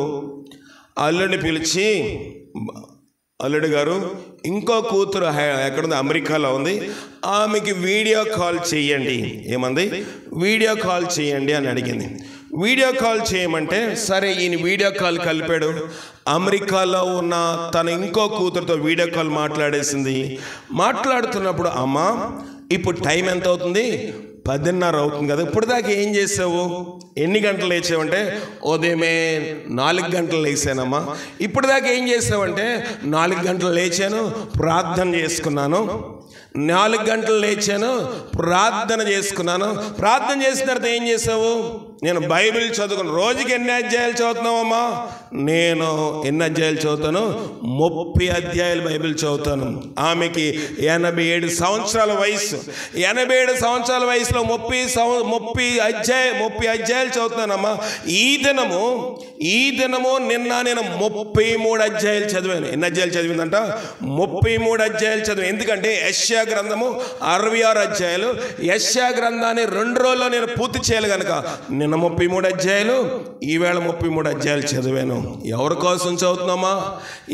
అల్లుడిని పిలిచి, అల్లుడు గారు, ఇంకో కూతురు ఎక్కడుంది? అమెరికాలో ఉంది, ఆమెకి వీడియో కాల్ చేయండి. ఏమంది? వీడియో కాల్ చేయండి అని అడిగింది. వీడియో కాల్ చేయమంటే సరే ఈయన వీడియో కాల్ కలిపాడు. అమెరికాలో ఉన్న తన ఇంకో కూతురుతో వీడియో కాల్ మాట్లాడేసింది. మాట్లాడుతున్నప్పుడు, అమ్మ ఇప్పుడు టైం ఎంత అవుతుంది? 10:30 అవుతుంది కదా, ఇప్పుడు దాకా ఏం చేసావు? ఎన్ని గంటలు లేచావంటే ఉదయమే 4 గంటలు లేచానమ్మా. ఇప్పుడు దాకా ఏం చేసావంటే 4 గంటలు లేచాను, ప్రార్థన చేసుకున్నాను. 4 గంటలు లేచాను, ప్రార్థన చేసుకున్నాను. ప్రార్థన చేసిన తర్వాత ఏం చేసావు? నేను బైబిల్ చదువుకున్నాను. రోజుకి ఎన్ని అధ్యాయాలు చదువుతున్నావమ్మా? నేను ఎన్ని అధ్యాయాలు చదువుతాను? 30 అధ్యాయాలు బైబిల్ చదువుతాను. ఆమెకి 87 సంవత్సరాల వయసు. 87 సంవత్సరాల వయసులో 30 అధ్యాయాలు చదువుతున్నానమ్మా. ఈ దినము నిన్న నేను 33 అధ్యాయాలు చదివాను. ఎన్ని అధ్యాయాలు చదివిందంట? 33 అధ్యాయాలు చదివాను. ఎందుకంటే యెషయా గ్రంథము 66 అధ్యాయాలు. యెషయా గ్రంథాన్ని 2 రోజుల్లో నేను పూర్తి చేయాలి కనుక నిన్న 33 అధ్యాయాలు, ఈవేళ 33 అధ్యాయాలు చదివాను. ఎవరి కోసం చదువుతున్నామా?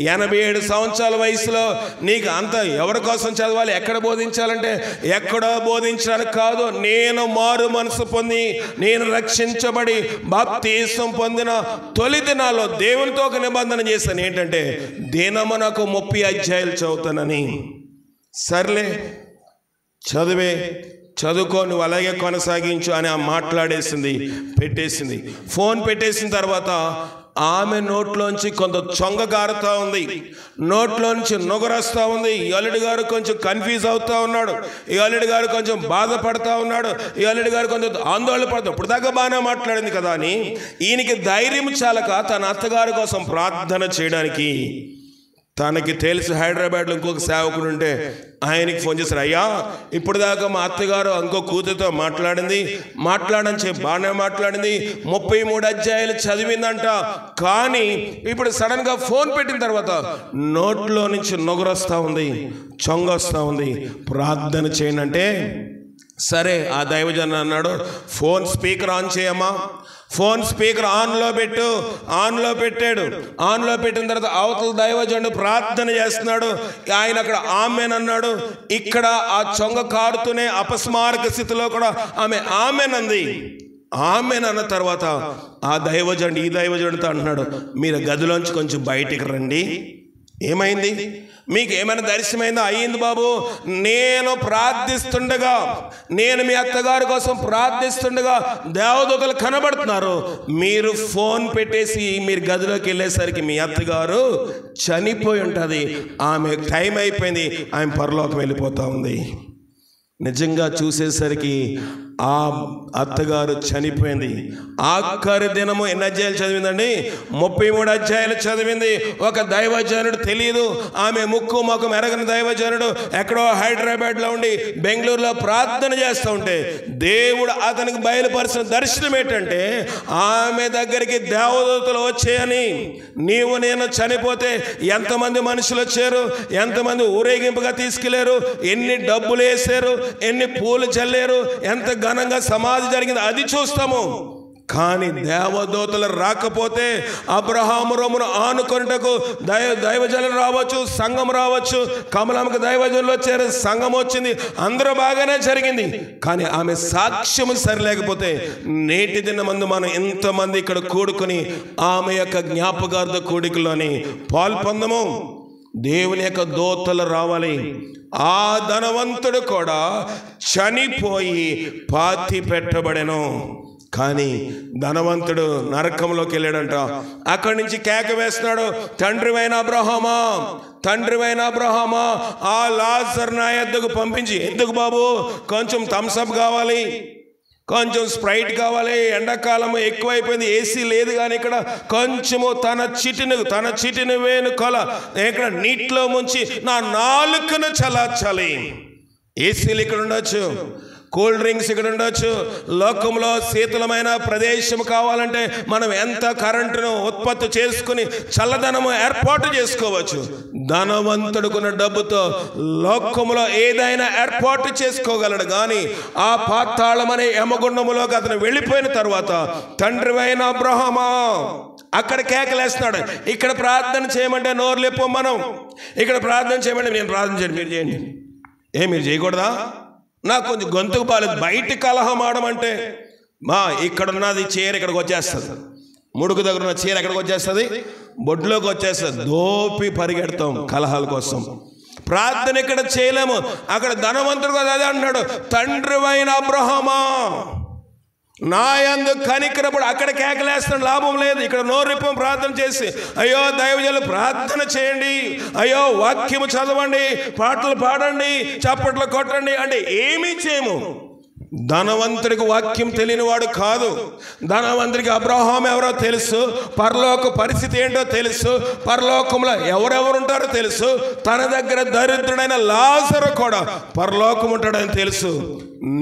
87 సంవత్సరాల వయసులో నీకు అంత ఎవరి కోసం చదవాలి? ఎక్కడ బోధించాలంటే ఎక్కడో బోధించడానికి కాదు. నేను మారు మనసు పొంది, నేను రక్షించబడి బాప్తీసం పొందిన తొలి దినాల్లో దేవునితో ఒక నిబంధన చేశాను. ఏంటంటే దినము నాకు 30 అధ్యాయాలు చదువుతానని. సర్లే చదువుకో, నువ్వు అలాగే కొనసాగించు అని మాట్లాడేసింది, పెట్టేసింది. ఫోన్ పెట్టేసిన తర్వాత ఆమె నోట్లోంచి కొంత చొంగ కారుతూ ఉంది, నోట్లోంచి నొగరొస్తూ ఉంది. ఈ అల్లుడి గారు కొంచెం కన్ఫ్యూజ్ అవుతూ ఉన్నాడు, ఈ అల్లుడి గారు కొంచెం బాధపడతా ఉన్నాడు, ఈ అల్లుడి గారు కొంచెం ఆందోళన పడతాడు. ఇప్పుడు దాకా బాగానే మాట్లాడింది కదా అని ఈయనకి ధైర్యం చాలక తన అత్తగారి కోసం ప్రార్థన చేయడానికి, తనకి తెలిసి హైదరాబాద్లో ఇంకొక సేవకుడు ఉంటే ఆయనకి ఫోన్ చేశారు. అయ్యా, ఇప్పుడు దాకా మా అత్తగారు ఇంకో కూతురుతో మాట్లాడని చెప్పి బాగానే మాట్లాడింది, 33 అధ్యాయాలు చదివిందంట. కానీ ఇప్పుడు సడన్గా ఫోన్ పెట్టిన తర్వాత నోట్లో నుంచి నొగరొస్తూ ఉంది, చొంగొస్తూ ఉంది. ప్రార్థన చేయండి అంటే సరే. ఆ దైవజన అన్నాడు, ఫోన్ స్పీకర్ ఆన్ చేయమ్మా. ఫోన్ స్పీకర్ ఆన్లో పెట్టాడు. ఆన్లో పెట్టిన తర్వాత అవతల దైవజనుడు ప్రార్థన చేస్తున్నాడు. ఆయన అక్కడ ఆమెన్ అన్నాడు. ఇక్కడ ఆ చొంగ కారుతూనే అపస్మారక స్థితిలో కూడా ఆమెన్ అంది. ఆమెన్ అన్న తర్వాత ఆ దైవజనుడు ఈ దైవజనుడితో అంటున్నాడు, మీరు గదిలోంచి కొంచెం బయటికి రండి. ఏమైంది? మీకు ఏమైనా దర్శనమైందా? అయ్యింది బాబు. నేను ప్రార్థిస్తుండగా, నేను మీ అత్తగారి కోసం ప్రార్థిస్తుండగా దేవదూతలు కనబడుతున్నారు. మీరు ఫోన్ పెట్టేసి మీరు గదిలోకి వెళ్ళేసరికి మీ అత్తగారు చనిపోయి ఉంటుంది. ఆమె టైం అయిపోయింది, ఆమె పరలోకం వెళ్ళిపోతూ ఉంది. నిజంగా చూసేసరికి ఆ అత్తగారు చనిపోయింది. ఆఖరి దినము ఎన్ని అధ్యాయాలు చదివిందండి? 33 అధ్యాయాలు చదివింది. ఒక దైవజనుడు తెలియదు, ఆమె ముక్కు ముఖం ఎరగని దైవజనుడు ఎక్కడో హైదరాబాద్లో ఉండి బెంగళూరులో ప్రార్థన చేస్తూ ఉంటే దేవుడు అతనికి బయలుపరిచిన దర్శనం ఏంటంటే ఆమె దగ్గరికి దేవదూతలు వచ్చాయని. నీవు నేను చనిపోతే ఎంతమంది మనుషులు వచ్చారు, ఎంతమంది ఊరేగింపుగా తీసుకెళ్లారు, ఎన్ని డబ్బులు వేసారు, ఎన్ని పూలు చల్లారు, ఎంత ఘనంగా సమాధి జరిగింది అది చూస్తాము. కానీ దేవదూతలు రాకపోతే అబ్రహాము రొమ్మును ఆనుకొనుటకు దైవజనులు రావచ్చు, సంఘం రావచ్చు. కమలమ్మకి దైవజనులు వచ్చారు, సంఘం వచ్చింది, అందరూ బాగానే జరిగింది. కానీ ఆమె సాక్ష్యము సరిలేకపోతే నేటి దినమందు మనం ఎంతమంది ఇక్కడ కూడుకుని ఆమె యొక్క జ్ఞాపకార్థ కూడికలోని పాల్పొందము. దేవుని యొక్క దూతలు రావాలి. ఆ ధనవంతుడు కూడా చనిపోయి పాతి పెట్టబడెను. కానీ ధనవంతుడు నరకంలోకి వెళ్ళాడంట. అక్కడి నుంచి కేక వేస్తున్నాడు, తండ్రివైన అబ్రహామా ఆ లాజర్ నా యొద్దకు పంపించి. ఎందుకు బాబు? కొంచెం థమ్సప్ కావాలి, కొంచెం స్ప్రైట్ కావాలి, ఎండాకాలం ఎక్కువైపోయింది, ఏసీ లేదు. కానీ ఇక్కడ కొంచెము తన చిటిని వేను కొల ఇక్కడ నీటిలో ముంచి నా నాలుకను చల్లార్చాలి. ఏసీలు ఇక్కడ ఉండొచ్చు, కూల్ డ్రింక్స్ ఇక్కడ ఉండొచ్చు. లోకంలో శీతలమైన ప్రదేశం కావాలంటే మనం ఎంత కరెంటును ఉత్పత్తి చేసుకుని చల్లదనము ఏర్పాటు చేసుకోవచ్చు. ధనవంతుడుకున్న డబ్బుతో లోకంలో ఏదైనా ఏర్పాటు చేసుకోగలడు. కానీ ఆ పాతాళం అనే యమగుండములోకి అతను వెళ్ళిపోయిన తర్వాత తండ్రివైన అబ్రహామా అక్కడ కేకలేస్తున్నాడు. ఇక్కడ ప్రార్థన చేయమంటే నోరు లేపం మనం. ఇక్కడ ప్రార్థన చేయమంటే నేను ప్రార్థన చేయండి, మీరు చేయండి. మీరు చేయకూడదా? నాకు కొంచెం గొంతుకు బాలేదు. బయట కలహం ఆడమంటే ఇక్కడున్నది చీర ఇక్కడికి వచ్చేస్తుంది, ముడుకు దగ్గర ఉన్న చీర ఎక్కడికి వచ్చేస్తుంది, బొడ్లోకి వచ్చేస్తుంది. దోపి పరిగెడతాం కలహాల కోసం. ప్రార్థన ఇక్కడ చేయలేము. అక్కడ ధనవంతుడు కదా అదే అంటున్నాడు, తండ్రివైన అబ్రహామా నా యందు కనికరపడు. అక్కడ కేకలేస్తాడు, లాభం లేదు. ఇక్కడ నోరిప్పం ప్రార్థన చేసి, అయ్యో దైవజనులు ప్రార్థన చేయండి, అయ్యో వాక్యము చదవండి, పాటలు పాడండి, చప్పట్లు కొట్టండి అంటే ఏమీ చేయము. ధనవంతుడికి వాక్యం తెలియని వాడు కాదు. ధనవంతుడికి అబ్రహాం ఎవరో తెలుసు, పరలోక పరిస్థితి ఏంటో తెలుసు, పరలోకంలో ఎవరెవరు ఉంటారో తెలుసు, తన దగ్గర దరిద్రుడైన లాజరు కూడా పరలోకం ఉంటాడని తెలుసు.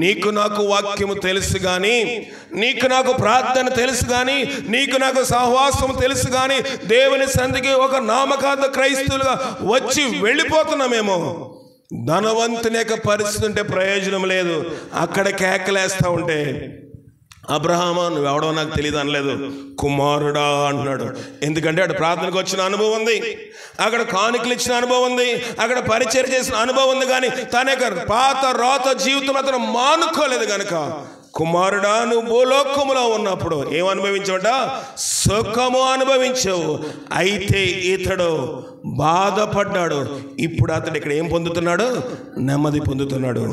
నీకు నాకు వాక్యము తెలుసు కానీ, నీకు నాకు ప్రార్థన తెలుసు కానీ, నీకు నాకు సహవాసం తెలుసు కానీ, దేవుని సన్నిధికి ఒక నామకార్థ క్రైస్తవులుగా వచ్చి వెళ్ళిపోతున్నామేమో. ధనవంతుని యొక్క పరిస్థితి ఉంటే ప్రయోజనం లేదు. అక్కడ కేకలేస్తూ ఉంటే అబ్రహామా నువ్వెవడో నాకు తెలియదు అనలేదు, కుమారుడా అంటున్నాడు. ఎందుకంటే అక్కడ ప్రార్థనకు వచ్చిన అనుభవం ఉంది, అక్కడ కానుకలు ఇచ్చిన అనుభవం ఉంది, అక్కడ పరిచయం చేసిన అనుభవం ఉంది. కానీ తన యొక్క పాత రోత జీవితం అతను మానుకోలేదు కనుక, కుమారుడా నువ్వు భూలోకములో ఉన్నప్పుడు ఏమనుభవించావట? సుఖము అనుభవించావు. అయితే ఇతడు బాధపడ్డాడు. ఇప్పుడు అతడు ఇక్కడ ఏం పొందుతున్నాడు? నెమ్మది పొందుతున్నాడు.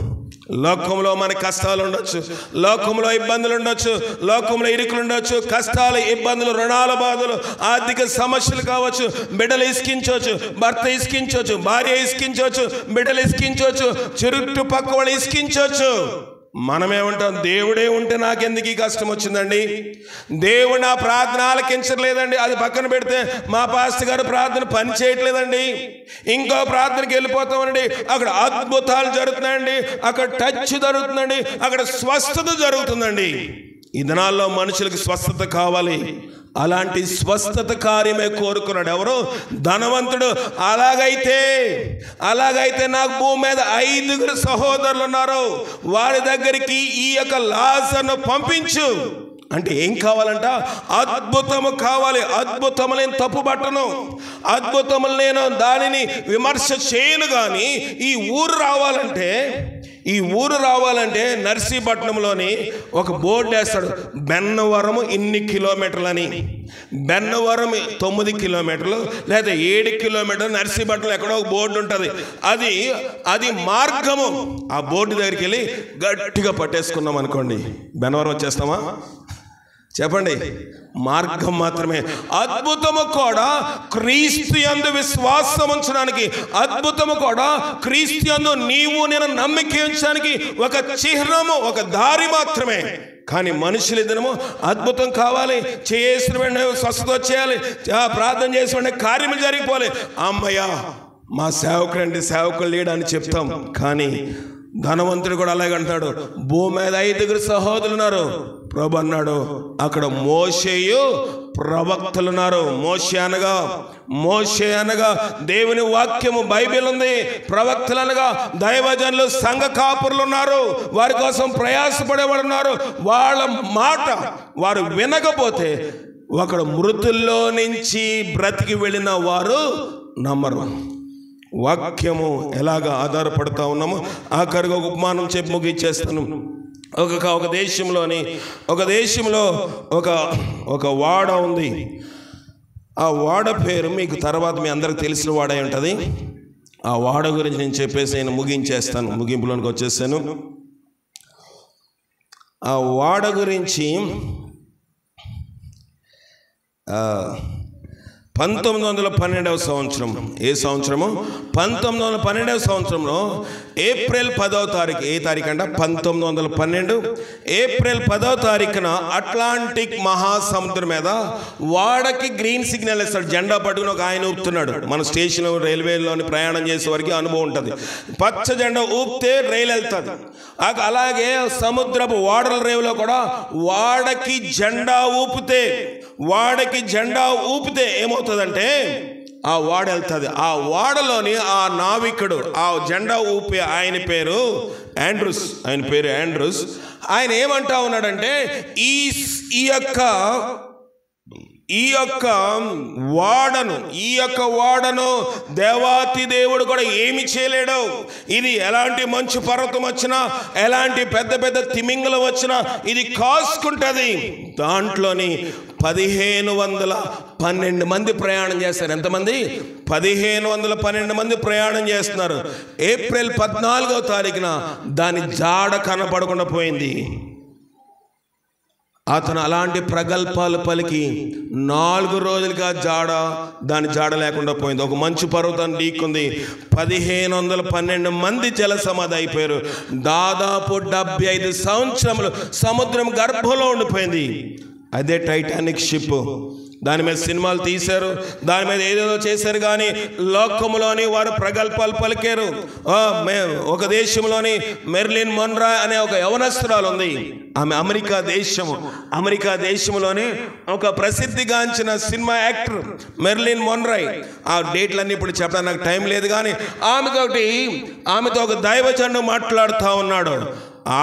లోకంలో మన కష్టాలు ఉండొచ్చు, లోకంలో ఇబ్బందులు ఉండొచ్చు, లోకంలో ఇరుకులు ఉండొచ్చు, కష్టాలు, ఇబ్బందులు, రుణాల బాధలు, ఆర్థిక సమస్యలు కావచ్చు, బిడ్డలు ఇసుకించవచ్చు, భర్త ఇసుకించవచ్చు, భార్య ఇసుకించవచ్చు, బిడ్డలు ఇసుకించవచ్చు, చుట్టుపక్క వాళ్ళు ఇసుకించవచ్చు. మనమేమంటాం? దేవుడే ఉంటే నాకెందుకు ఈ కష్టం వచ్చిందండి, దేవుడు నా ప్రార్థన ఆలకించట్లేదండి, అది పక్కన పెడితే మా పాస్టర్ గారు ప్రార్థన పని చేయట్లేదండి, ఇంకో ప్రార్థనకి వెళ్ళిపోతామండి, అక్కడ అద్భుతాలు జరుగుతున్నాయండి, అక్కడ టచ్ జరుగుతుందండి, అక్కడ స్వస్థత జరుగుతుందండి. ఈ దినాల్లో మనుషులకు స్వస్థత కావాలి. అలాంటి స్వస్థత కార్యమే కోరుకున్నాడు ఎవరు? ధనవంతుడు. అలాగైతే నాకు భూమి మీద 5 సహోదరులు ఉన్నారు, వారి దగ్గరికి ఈ యొక్క లాజరును పంపించు అంటే ఏం కావాలంట? అద్భుతము కావాలి. అద్భుతము నేను తప్పు పట్టను, అద్భుతములు నేను దానిని విమర్శ చేయను. కానీ ఈ ఊరు రావాలంటే నర్సీపట్నంలోని ఒక బోర్డు వేస్తాడు, బెన్నవరం ఇన్ని కిలోమీటర్లని. బెన్నవరం 9 కిలోమీటర్లు లేదా 7 కిలోమీటర్లు. నర్సీపట్నం ఎక్కడో ఒక బోర్డు ఉంటుంది, అది మార్గము. ఆ బోర్డు దగ్గరికి వెళ్ళి గట్టిగా పట్టేసుకున్నాం అనుకోండి, బెన్నవరం వచ్చేస్తామా? చెప్పండి. మార్గం మాత్రమే. అద్భుతము కూడా క్రీస్తు యందు విశ్వాసం ఉంచడానికి, అద్భుతము కూడా క్రీస్తు యందు నీవు నేను నమ్మిక ఉంచడానికి ఒక చిహ్నము, ఒక దారి మాత్రమే. కానీ మనుషులు ఇద్దరము అద్భుతం కావాలి, చేసిన వెంటనే స్వస్థత వచ్చేయాలి, ప్రార్థన చేసిన వెంటనే కార్యములు జరిగిపోవాలి. అమ్మయ్య మా సేవకులు లేడు అని చెప్తాం. కానీ ధనవంతుడు కూడా అలాగే అంటాడు, భూమి మీద 5 సహోదరులు ఉన్నారు. ప్రభు అన్నాడు అక్కడ మోషేయు ప్రవక్తలు ఉన్నారు. మోషే అనగా దేవుని వాక్యము బైబిల్ ఉంది. ప్రవక్తలు అనగా దైవజనులు, సంఘ కాపురులు ఉన్నారు, వారి కోసం ప్రయాసపడేవాడు ఉన్నారు. వాళ్ళ మాట వారు వినకపోతే ఒకడు మృతుల్లో నుంచి బ్రతికి వెళ్ళిన వారు నమ్మరు. వాక్యము ఎలాగా ఆధారపడతా ఉన్నామో ఆఖరిగా ఒక ఉపమానం చెప్పి ముగిచ్చేస్తాను. ఒక దేశంలో ఒక వాడ ఉంది. ఆ వాడ పేరు మీకు తర్వాత మీ అందరికి తెలిసిన వాడ అయి ఉంటుంది. ఆ వాడ గురించి నేను చెప్పేసి నేను ముగించేస్తాను, ముగింపులోనికి వచ్చేసాను. ఆ వాడ గురించి 1912వ సంవత్సరం. ఏ సంవత్సరము? 1912వ సంవత్సరంలో ఏప్రిల్ 10వ తారీఖు. ఏ తారీఖు అంట? 1912 ఏప్రిల్ 10వ తారీఖున అట్లాంటిక్ మహాసముద్రం మీద వాడకి గ్రీన్ సిగ్నల్ ఇస్తాడు. జెండా పట్టుకుని ఒక ఆయన ఊపుతున్నాడు. మన స్టేషన్ రైల్వేలోని ప్రయాణం చేసే వారికి అనుభవం ఉంటుంది. పచ్చ జెండా ఊపితే రైలు వెళ్తుంది. అలాగే సముద్రపు వాడల రేవులో కూడా వాడకి జెండా ఊపితే ఏమవుతుందంటే ఆ వాడ వెళ్తుంది. ఆ వాడలోని ఆ నావికుడు, ఆ జెండా ఊపి ఆయన పేరు యాండ్రూస్. ఆయన ఏమంటా ఉన్నాడంటే ఈ యొక్క ఈ యొక్క వాడను దేవాతి దేవుడు కూడా ఏమి చేయలేడు. ఇది ఎలాంటి మంచు పర్వతం వచ్చినా, ఎలాంటి పెద్ద పెద్ద తిమింగలం వచ్చినా ఇది కాసుకుంటుంది. దాంట్లోని 1512 మంది ప్రయాణం చేస్తారు. ఎంతమంది? 1512 మంది ప్రయాణం చేస్తున్నారు. ఏప్రిల్ 14వ తారీఖున దాని జాడ కనపడకుండా పోయింది. అతను అలాంటి ప్రగల్భాలు పలికి 4 రోజులుగా దాని జాడ లేకుండా పోయింది. ఒక మంచు పర్వతాన్ని ఢీక్కుంది. 1512 మంది జల సమాధి అయిపోయారు. దాదాపు 75 సంవత్సరములు సముద్రం గర్భంలో ఉండిపోయింది. అదే టైటానిక్ షిప్. దాని మీద సినిమాలు తీశారు, దాని మీద ఏదేదో చేశారు, కానీ లోకములోని వారు ప్రగల్భాలు పలికారు. ఒక దేశంలోని మెర్లిన్ మొన్రాయ్ అనే ఒక యవనస్తురాలు ఉంది. ఆమె అమెరికా దేశంలోని ఒక ప్రసిద్ధిగాంచిన సినిమా యాక్టర్ మెర్లిన్ మొన్రాయ్. ఆ డేట్లన్నీ ఇప్పుడు చెప్పడానికి నాకు టైం లేదు, కానీ ఆమెతో ఒక దైవజనుడు మాట్లాడుతూ ఉన్నాడు.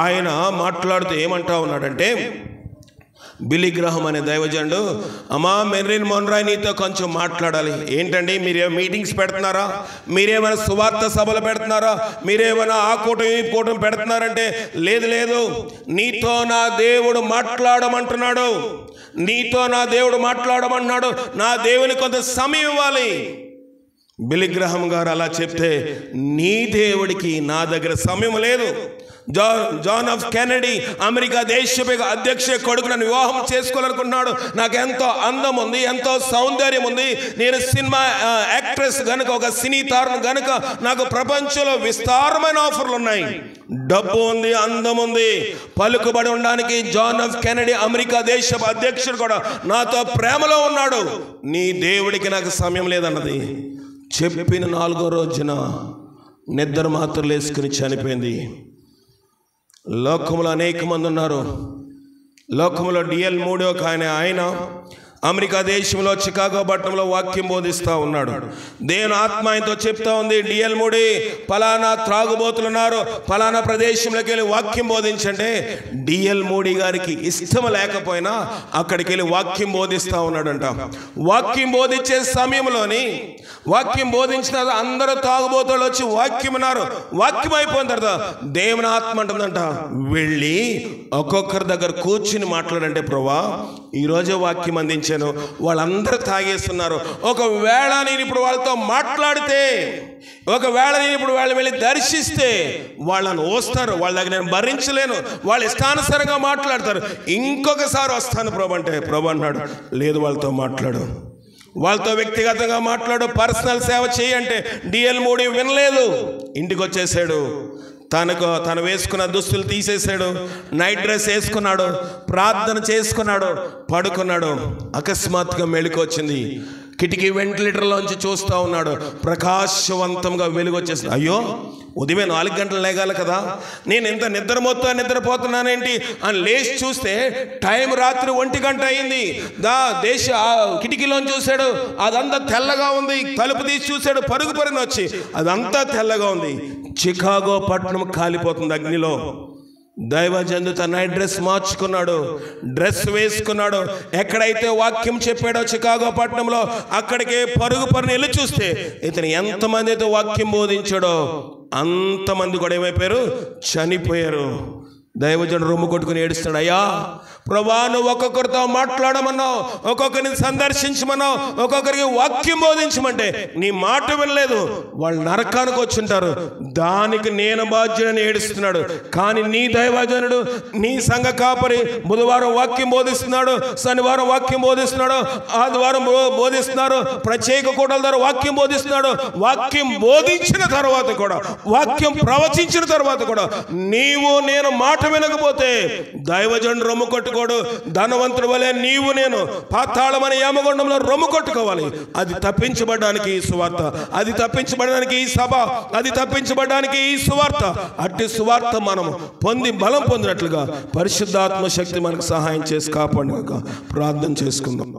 ఆయన మాట్లాడుతూ ఏమంటా ఉన్నాడంటే, బిల్లీ గ్రహం అనే దైవజనుడు, అమ్మా మెర్లిన్ మొన్రాయ్ నీతో కొంచెం మాట్లాడాలి. ఏంటండి, మీరేమో మీటింగ్స్ పెడుతున్నారా? మీరేమైనా సువార్త సభలు పెడుతున్నారా? మీరేమైనా ఆ కూటమి ఈ కూటమి పెడుతున్నారంటే, లేదు, నీతో నా దేవుడు మాట్లాడమంటున్నాడు. నా దేవుని కొంత సమయం ఇవ్వాలి. బిల్లీ గ్రహం గారు అలా చెప్తే, నీ దేవుడికి నా దగ్గర సమయం లేదు. జాన్ ఎఫ్ కెనడీ అమెరికా దేశ అధ్యక్ష కొడుకు నన్ను వివాహం చేసుకోవాలనుకున్నాడు. నాకు ఎంతో అందం ఉంది, ఎంతో సౌందర్యం ఉంది. నేను సినిమా యాక్ట్రెస్ గనుక, ఒక సినీ తారను గనుక నాకు ప్రపంచంలో విస్తారమైన ఆఫర్లు ఉన్నాయి. డబ్బు ఉంది, అందం ఉంది, పలుకుబడి ఉండడానికి జాన్ ఎఫ్ కెనడీ అమెరికా దేశ అధ్యక్షుడు కూడా నాతో ప్రేమలో ఉన్నాడు. నీ దేవుడికి నాకు సమయం లేదన్నది. చెప్పిన 4వ రోజున నిద్ర మాత్రలు వేసుకుని చనిపోయింది. లోకంలో అనేక మంది ఉన్నారు. లోకంలో డిఎల్ మూడీ ఒక ఆయన అమెరికా దేశంలో చికాగో పట్టణంలో వాక్యం బోధిస్తూ ఉన్నాడు. దేవుని ఆత్మ ఆయనతో చెప్తా ఉంది, డిఎల్ మూడీ ఫలానా త్రాగుబోతులు ఉన్నారు, ఫలానా ప్రదేశంలోకి వెళ్ళి వాక్యం బోధించంటే, డిఎల్ మూడీ గారికి ఇష్టం లేకపోయినా అక్కడికి వెళ్ళి వాక్యం బోధిస్తూ ఉన్నాడంట. వాక్యం బోధించే సమయంలోని వాక్యం బోధించిన అందరూ తాగుబోతులు వచ్చి వాక్యం విన్నారు. వాక్యం అయిపోయిన తర్వాత దేవుని ఆత్మ అంటుందంట, వెళ్ళి ఒక్కొక్కరి దగ్గర కూర్చుని మాట్లాడంటే, ప్రభువా ఈరోజే వాక్యం అందించాను, వాళ్ళందరూ తాగేస్తున్నారు. ఒకవేళ నేను ఇప్పుడు వాళ్ళతో మాట్లాడితే, ఒకవేళ నేను ఇప్పుడు వాళ్ళు వెళ్ళి దర్శిస్తే వాళ్ళని వస్తారు, వాళ్ళ దగ్గర నేను భరించలేను, వాళ్ళు ఇష్టానుసారంగా మాట్లాడతారు. ఇంకొకసారి వస్తాను ప్రభు అంటే, ప్రభు అన్నాడు, లేదు, వాళ్ళతో మాట్లాడు, వాళ్ళతో వ్యక్తిగతంగా మాట్లాడు, పర్సనల్ సేవ చేయంటే డిఎల్ మూడీ వినలేదు. ఇంటికి వచ్చేసాడు. తను వేసుకున్న దుస్తులు తీసేసాడు, నైట్ డ్రెస్ వేసుకున్నాడు, ప్రార్థన చేసుకున్నాడు, పడుకున్నాడు. అకస్మాత్తుగా మెళుకు వచ్చింది. కిటికీ వెంటిలేటర్లోంచి చూస్తూ ఉన్నాడు. ప్రకాశవంతంగా వెలుగు వచ్చేసింది. అయ్యో, ఉదయం 4 గంటలు లేగాలి కదా, నేను ఇంత నిద్రపోతున్నానేంటి అని లేచి చూస్తే టైం రాత్రి 1 గంట అయింది. కిటికీలోంచి చూశాడు, అదంతా తెల్లగా ఉంది. తలుపు తీసి చూశాడు, పరుగుపరిని వచ్చి అదంతా తెల్లగా ఉంది. చికాగో పట్టణం కాలిపోతుంది అగ్నిలో. దైవజనుడు తన నైట్ డ్రెస్ మార్చుకున్నాడు, డ్రెస్ వేసుకున్నాడు. ఎక్కడైతే వాక్యం చెప్పాడో చికాగో పట్టణంలో అక్కడికే పరుగు వెళ్ళి చూస్తే ఇతను ఎంతమంది అయితే వాక్యం బోధించాడో అంతమంది కూడా ఏమైపోయారు? చనిపోయారు. దైవజనుడు రొమ్ము కొట్టుకుని ఏడుస్తాడు, అయ్యా ప్రభా, నువ్వు ఒక్కొక్కరితో మాట్లాడమన్నావు, ఒక్కొక్కరిని సందర్శించమన్నావు, ఒక్కొక్కరికి వాక్యం బోధించమంటే నీ మాట వినలేదు, వాళ్ళు నరకానికి వచ్చుంటారు, దానికి నేను బాధ్యుడని ఏడుస్తున్నాడు. కానీ నీ దైవజనుడు, నీ సంఘ కాపరి బుధవారం వాక్యం బోధిస్తున్నాడు, శనివారం వాక్యం బోధిస్తున్నాడు, ఆదివారం బోధిస్తున్నారు, ప్రత్యేక కూటల ద్వారా వాక్యం బోధిస్తున్నాడు. వాక్యం బోధించిన తర్వాత కూడా, వాక్యం ప్రవచించిన తర్వాత కూడా నీవు నేను మాట వినకపోతే దైవజనుడు రొమ్ము కొట్టుకోడు. ధనవంతుడు వలె నీవు నేను పాతాళమనే యమగుండంలో రొమ్ము కొట్టుకోవాలి. అది తప్పించబడడానికి ఈ సువార్త, అది తప్పించబడడానికి ఈ సభ, అది తప్పించబడడానికి ఈ సువార్త. అట్టి సువార్త మనం బలం పొందినట్లుగా పరిశుద్ధాత్మ శక్తి మనకు సహాయం చేసి కాపాడుగాక. ప్రార్థన చేసుకుందాం.